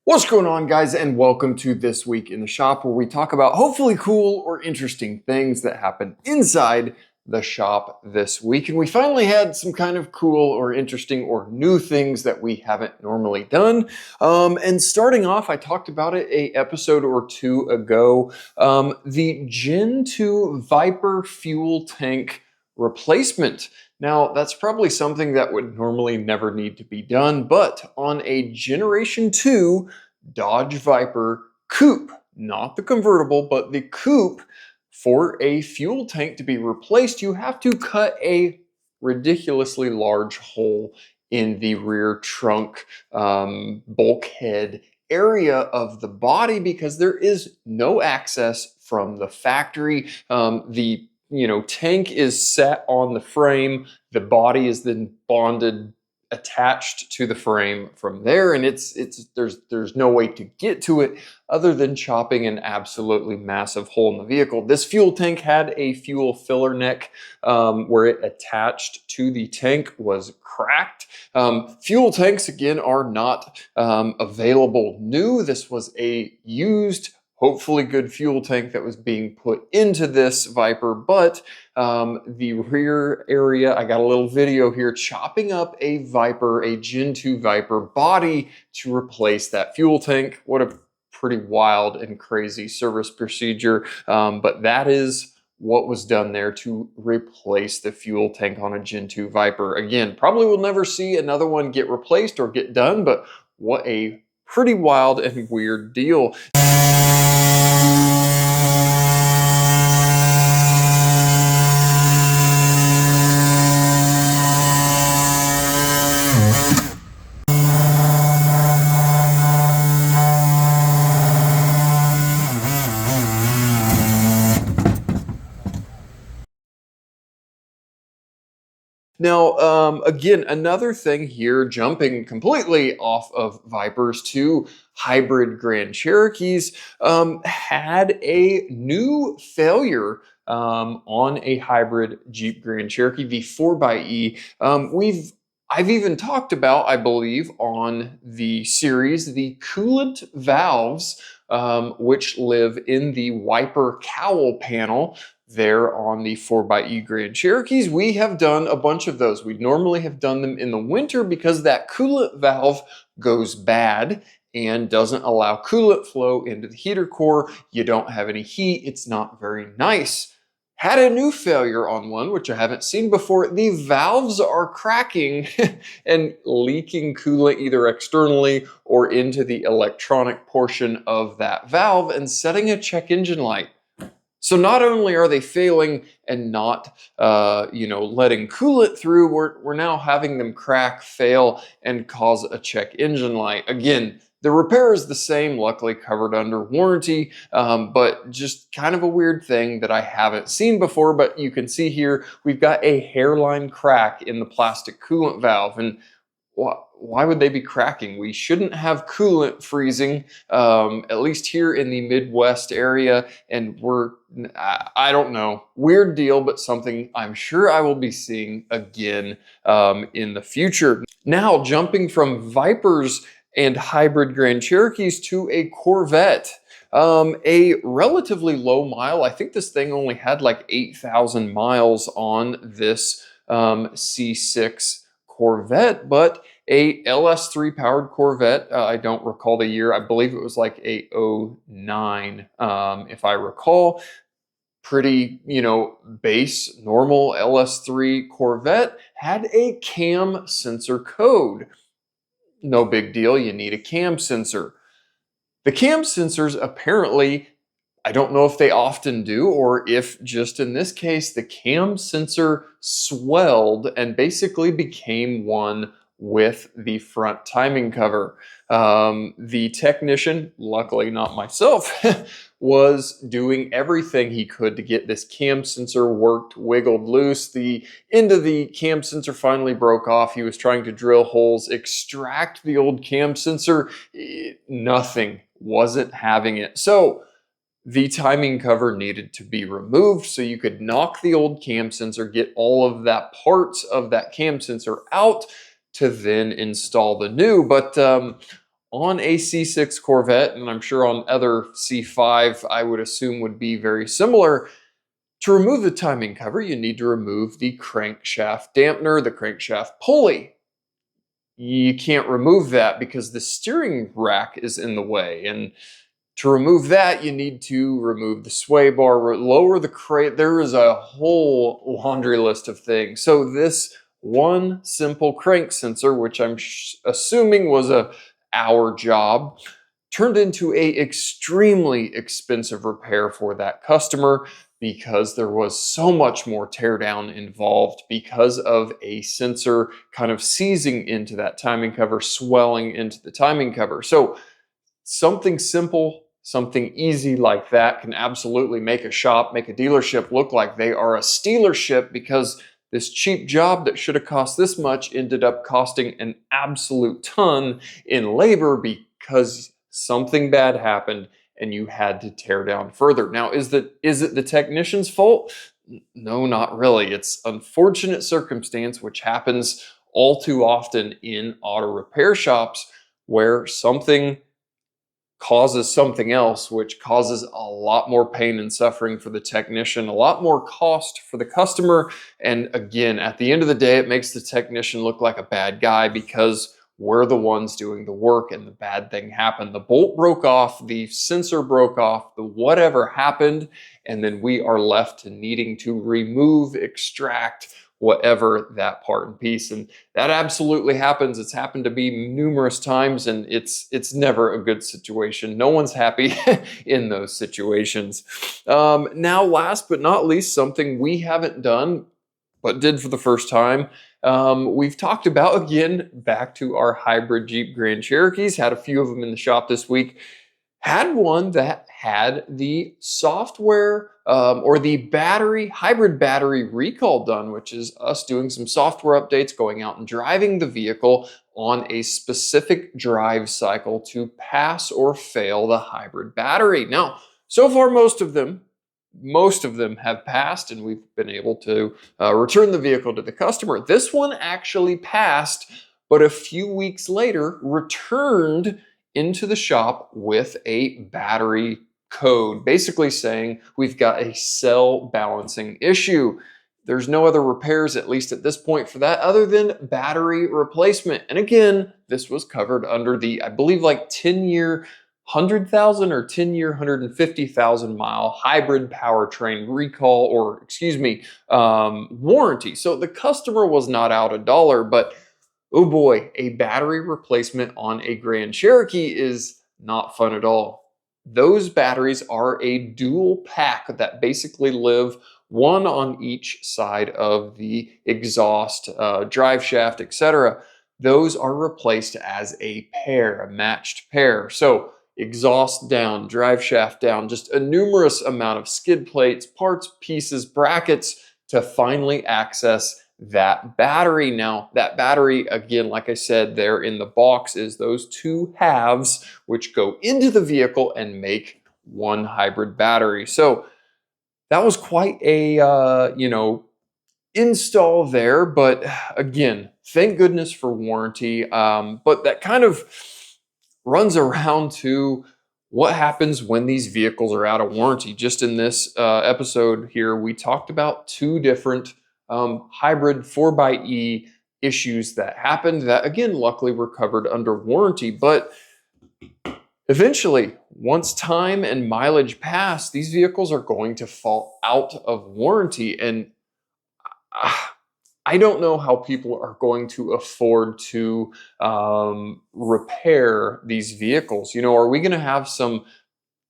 What's going on, guys, and welcome to This Week in the Shop, where we talk about hopefully cool or interesting things that happen inside the shop this week. And we finally had some kind of cool or interesting or new things that we haven't normally done. And starting off, I talked about it an episode or two ago, the Gen 2 Viper fuel tank replacement. Now, that's probably something that would normally never need to be done, but on a Generation 2 Dodge Viper coupe, not the convertible, but the coupe, for a fuel tank to be replaced, you have to cut a ridiculously large hole in the rear trunk bulkhead area of the body because there is no access from the factory. The tank is set on the frame. The body is then bonded, attached to the frame from there, and there's no way to get to it other than chopping an absolutely massive hole in the vehicle. This fuel tank had a fuel filler neck where it attached to the tank was cracked. Fuel tanks, again, are not available new. This was a used, hopefully good fuel tank that was being put into this Viper, but the rear area, I got a little video here chopping up a Viper, a Gen 2 Viper body to replace that fuel tank. What a pretty wild and crazy service procedure, but that is what was done there to replace the fuel tank on a Gen 2 Viper. Again, probably will never see another one get replaced or get done, but what a pretty wild and weird deal. Now, again, another thing here, jumping completely off of Vipers to hybrid Grand Cherokees, had a new failure on a hybrid Jeep Grand Cherokee, the 4xe. I've even talked about, I believe, on the series, the coolant valves, which live in the wiper cowl panel there on the 4xe Grand Cherokees. We have done a bunch of those. We normally have done them in the winter because that coolant valve goes bad and doesn't allow coolant flow into the heater core. You don't have any heat. It's not very nice. Had a new failure on one, which I haven't seen before. The valves are cracking and leaking coolant either externally or into the electronic portion of that valve and setting a check engine light. So not only are they failing and not, letting coolant through, we're now having them crack, fail, and cause a check engine light. Again, the repair is the same, luckily covered under warranty, but just kind of a weird thing that I haven't seen before. But you can see here, we've got a hairline crack in the plastic coolant valve. And why would they be cracking? We shouldn't have coolant freezing, at least here in the Midwest area. And I don't know, weird deal, but something I'm sure I will be seeing again in the future. Now, jumping from Vipers and hybrid Grand Cherokees to a Corvette. A relatively low mile. I think this thing only had like 8,000 miles on this C6 Corvette, but a LS3 powered Corvette. I don't recall the year. I believe it was like a 09, if I recall. Pretty, base, normal LS3 Corvette had a cam sensor code. No big deal, you need a cam sensor. The cam sensors apparently, I don't know if they often do or if just in this case, the cam sensor swelled and basically became one with the front timing cover. The technician, luckily not myself, was doing everything he could to get this cam sensor worked, wiggled loose. The end of the cam sensor finally broke off. He was trying to drill holes, extract the old cam sensor. Nothing, wasn't having it. So the timing cover needed to be removed so you could knock the old cam sensor, get all of that parts of that cam sensor out to then install the new. But on a C6 Corvette, and I'm sure on other C5, I would assume would be very similar. To remove the timing cover, you need to remove the crankshaft dampener, the crankshaft pulley. You can't remove that because the steering rack is in the way. And to remove that, you need to remove the sway bar, lower the crate. There is a whole laundry list of things. So this one simple crank sensor, which I'm assuming was a hour job, turned into a extremely expensive repair for that customer because there was so much more teardown involved because of a sensor kind of seizing into that timing cover, swelling into the timing cover. So something simple, something easy like that can absolutely make a shop, make a dealership look like they are a stealership, because this cheap job that should have cost this much ended up costing an absolute ton in labor because something bad happened and you had to tear down further. Now, is it the technician's fault? No, not really. It's unfortunate circumstance which happens all too often in auto repair shops, where something causes something else, which causes a lot more pain and suffering for the technician, a lot more cost for the customer. And again, at the end of the day, it makes the technician look like a bad guy because we're the ones doing the work and the bad thing happened. The bolt broke off, the sensor broke off, the whatever happened, and then we are left to needing to remove, extract, whatever that part and piece. And that absolutely happens. It's happened to me numerous times, and it's never a good situation. No one's happy in those situations. Now, last but not least, something we haven't done but did for the first time. We've talked about, again, back to our hybrid Jeep Grand Cherokees, had a few of them in the shop this week. Had one that had the software or the hybrid battery recall done, which is us doing some software updates, going out and driving the vehicle on a specific drive cycle to pass or fail the hybrid battery. Now, so far, most of them have passed, and we've been able to return the vehicle to the customer. This one actually passed, but a few weeks later returned into the shop with a battery code, basically saying we've got a cell balancing issue. There's no other repairs, at least at this point, for that other than battery replacement. And again, this was covered under the, I believe, like 10-year 100,000 or 10-year 150,000 mile hybrid powertrain recall, or excuse me, warranty. So the customer was not out a dollar, but oh boy, a battery replacement on a Grand Cherokee is not fun at all. Those batteries are a dual pack that basically live one on each side of the exhaust, drive shaft, etc. Those are replaced as a pair, a matched pair. So exhaust down, drive shaft down, just a numerous amount of skid plates, parts, pieces, brackets to finally access that battery. Now, that battery, again, like I said, there in the box is those two halves which go into the vehicle and make one hybrid battery. So that was quite a, install there. But again, thank goodness for warranty. But that kind of runs around to what happens when these vehicles are out of warranty. Just in this episode here, we talked about two different hybrid 4xe issues that happened that, again, luckily were covered under warranty. But eventually, once time and mileage pass, these vehicles are going to fall out of warranty. And I don't know how people are going to afford to repair these vehicles. Are we going to have some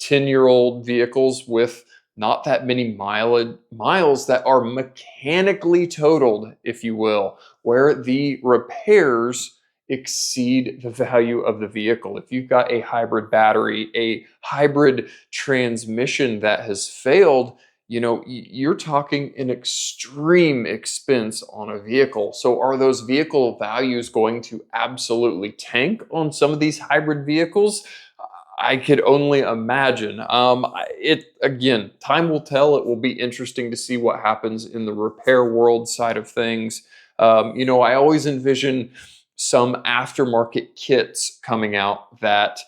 10-year-old vehicles with not that many miles that are mechanically totaled, if you will, where the repairs exceed the value of the vehicle? If you've got a hybrid battery, a hybrid transmission that has failed, you're talking an extreme expense on a vehicle. So are those vehicle values going to absolutely tank on some of these hybrid vehicles? I could only imagine. Again, time will tell. It will be interesting to see what happens in the repair world side of things. I always envision some aftermarket kits coming out that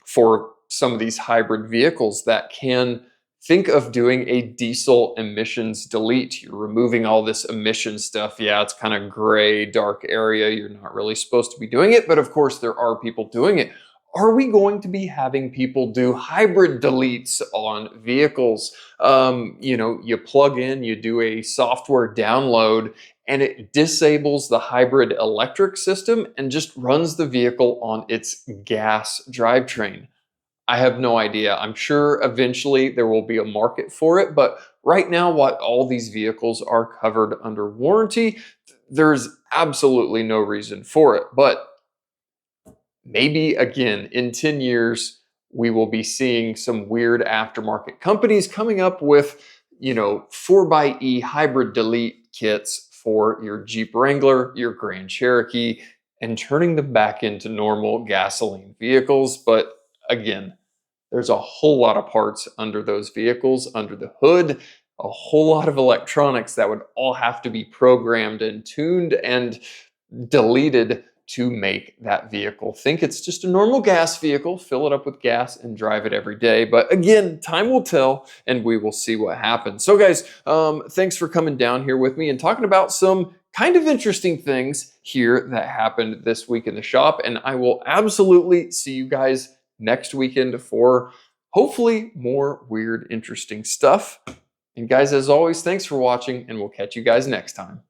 for some of these hybrid vehicles that can think of doing a diesel emissions delete. You're removing all this emission stuff. Yeah, it's kind of gray, dark area. You're not really supposed to be doing it, but of course there are people doing it. Are we going to be having people do hybrid deletes on vehicles? You plug in, you do a software download, and it disables the hybrid electric system and just runs the vehicle on its gas drivetrain. I have no idea. I'm sure eventually there will be a market for it, but right now, while all these vehicles are covered under warranty, there's absolutely no reason for it. But maybe again, in 10 years, we will be seeing some weird aftermarket companies coming up with, 4xe hybrid delete kits for your Jeep Wrangler, your Grand Cherokee, and turning them back into normal gasoline vehicles. But again, there's a whole lot of parts under those vehicles, under the hood, a whole lot of electronics that would all have to be programmed and tuned and deleted to make that vehicle think it's just a normal gas vehicle, fill it up with gas and drive it every day. But again, time will tell and we will see what happens. So guys, thanks for coming down here with me and talking about some kind of interesting things here that happened this week in the shop. And I will absolutely see you guys next weekend for hopefully more weird, interesting stuff. And guys, as always, thanks for watching and we'll catch you guys next time.